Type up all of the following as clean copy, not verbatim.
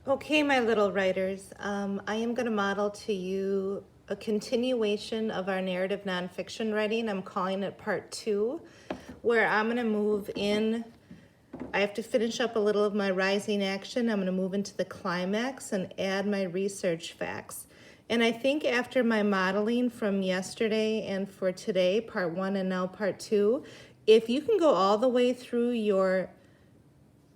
Okay, my little writers, I am going to model to you a continuation of our narrative nonfiction writing. I'm calling it part 2, where I'm going to move in. I have to finish up a little of my rising action. I'm going to move into the climax and add my research facts. And I think after my modeling from yesterday and for today, part 1 and now part 2, if you can go all the way through your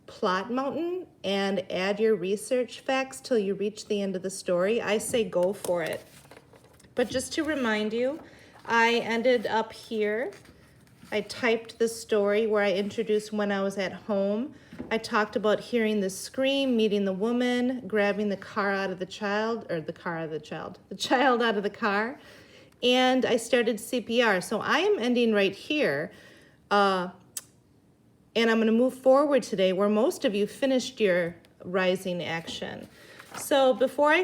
plot mountain and add your research facts till you reach the end of the story, I say go for it. But just to remind you, I ended up here. I typed the story where I introduced when I was at home. I talked about hearing the scream, meeting the woman, grabbing the car out of the child, or the car out of the child, the child out of the car, and I started CPR. So I am ending right here. And I'm going to move forward today where most of you finished your rising action. So before I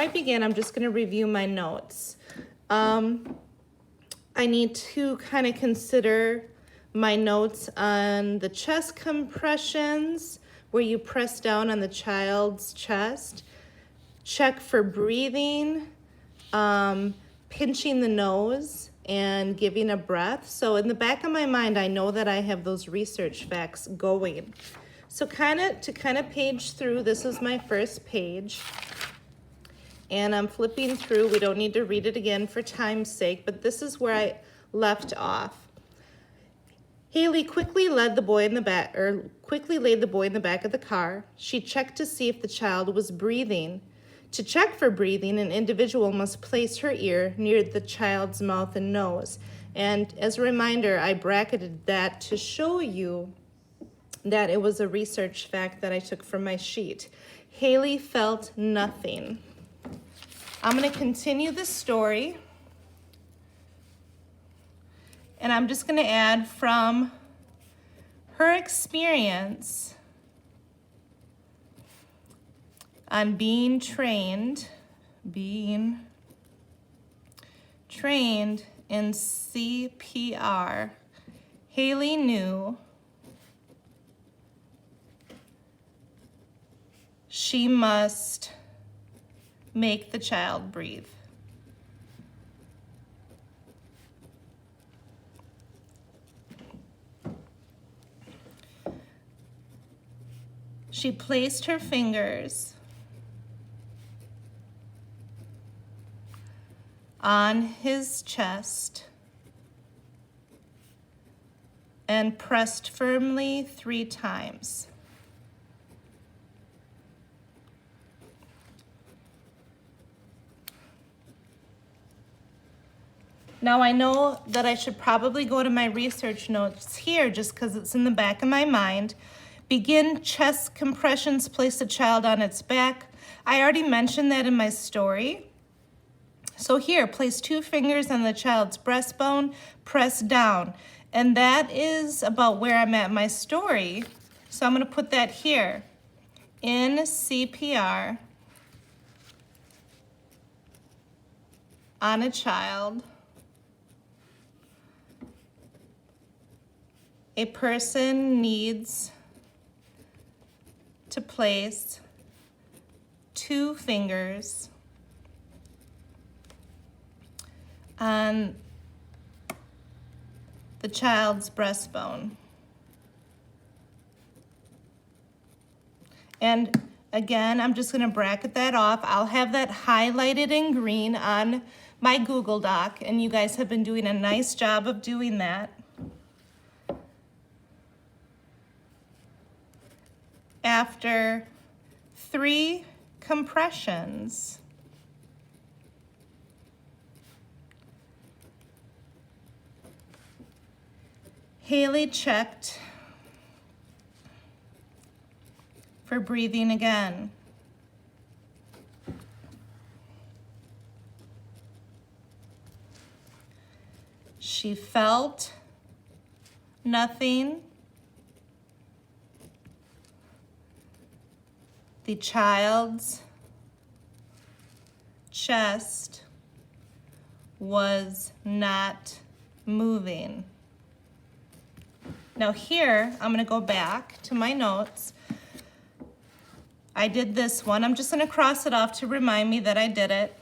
begin, I'm just going to review my notes. I need to kind of consider my notes on the chest compressions, where you press down on the child's chest. Check for breathing, pinching the nose, and giving a breath. So in the back of my mind, I know that I have those research facts going. So to kind of page through, this is my first page. And I'm flipping through. We don't need to read it again for time's sake, but this is where I left off. Haley quickly laid the boy in the back of the car. She checked to see if the child was breathing. To check for breathing, an individual must place her ear near the child's mouth and nose. And as a reminder, I bracketed that to show you that it was a research fact that I took from my sheet. Haley felt nothing. I'm going to continue the story. And I'm just going to add from her experience on being trained in CPR, Haley knew she must make the child breathe. She placed her fingers on his chest and pressed firmly 3 times. Now I know that I should probably go to my research notes here just because it's in the back of my mind. Begin chest compressions, place the child on its back. I already mentioned that in my story. So here, place 2 fingers on the child's breastbone, press down. And that is about where I'm at in my story. So I'm going to put that here. In CPR on a child, a person needs to place 2 fingers on the child's breastbone. And again, I'm just going to bracket that off. I'll have that highlighted in green on my Google Doc, and you guys have been doing a nice job of doing that. After 3 compressions, Haley checked for breathing again. She felt nothing. The child's chest was not moving. Now here, I'm going to go back to my notes. I did this one. I'm just gonna cross it off to remind me that I did it.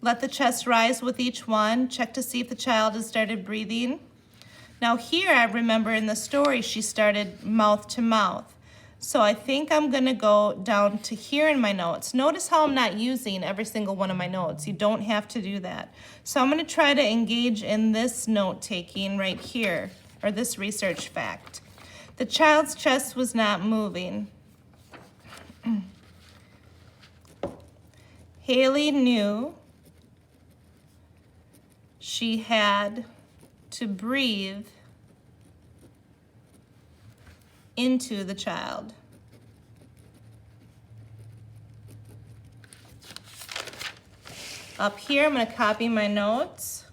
Let the chest rise with each one. Check to see if the child has started breathing. Now here, I remember in the story, she started mouth to mouth. So I think I'm gonna go down to here in my notes. Notice how I'm not using every single one of my notes. You don't have to do that. So I'm gonna try to engage in this note taking right here, or this research fact. The child's chest was not moving. Haley knew she had to breathe into the child. Up here, I'm going to copy my notes.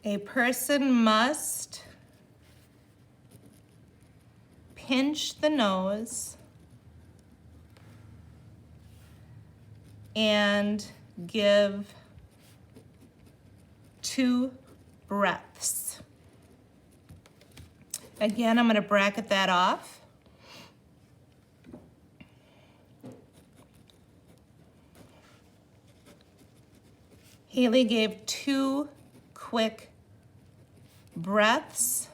A person must pinch the nose and give 2 breaths. Again, I'm going to bracket that off. Haley gave 2 quick breaths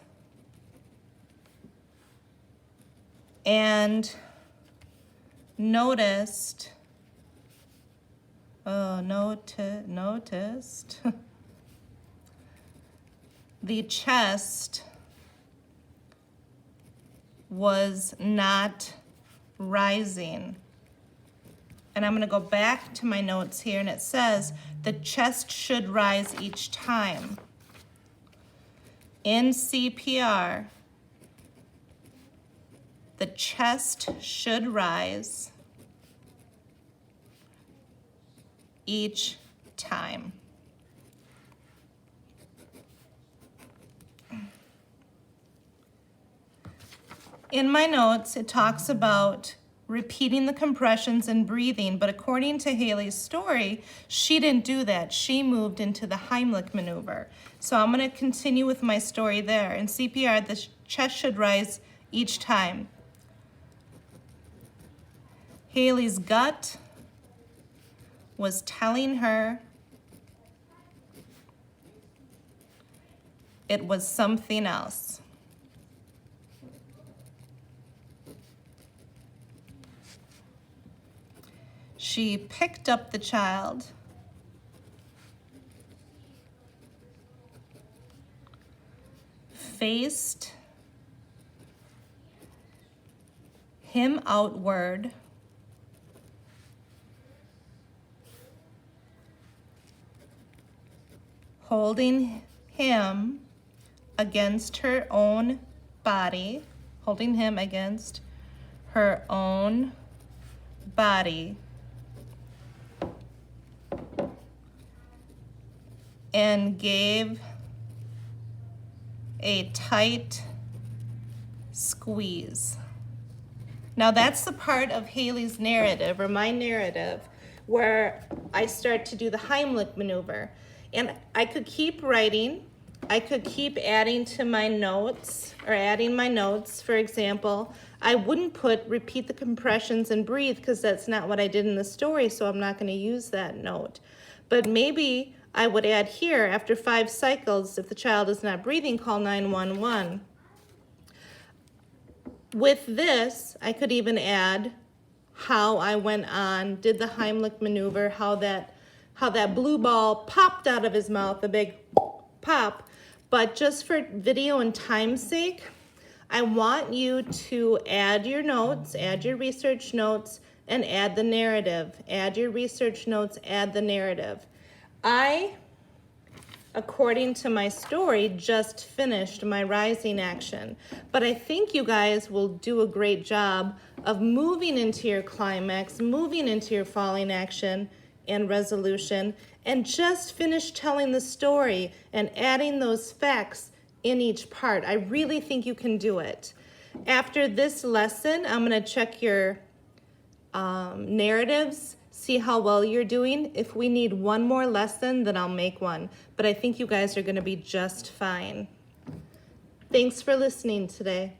and noticed the chest was not rising. And I'm going to go back to my notes here, and it says the chest should rise each time. In CPR, the chest should rise each time. In my notes, it talks about repeating the compressions and breathing, but according to Haley's story, she didn't do that. She moved into the Heimlich maneuver. So I'm going to continue with my story there. In CPR, the chest should rise each time. Haley's gut was telling her it was something else. She picked up the child, faced him outward, holding him against her own body, holding him against her own body, and gave a tight squeeze. Now that's the part of Haley's narrative, or my narrative, where I start to do the Heimlich maneuver. And I could keep writing, I could keep adding to my notes, or adding my notes. For example, I wouldn't put repeat the compressions and breathe, because that's not what I did in the story, so I'm not going to use that note. But maybe I would add here, after 5 cycles, if the child is not breathing, call 911. With this, I could even add how I went on, did the Heimlich maneuver, how that blue ball popped out of his mouth, a big pop. But just for video and time's sake, I want you to add your notes, add your research notes, and add the narrative. Add your research notes, add the narrative. I, according to my story, just finished my rising action, but I think you guys will do a great job of moving into your climax, moving into your falling action and resolution, and just finish telling the story and adding those facts in each part. I really think you can do it. After this lesson, I'm going to check your narratives, see how well you're doing. If we need one more lesson, then I'll make one. But I think you guys are going to be just fine. Thanks for listening today.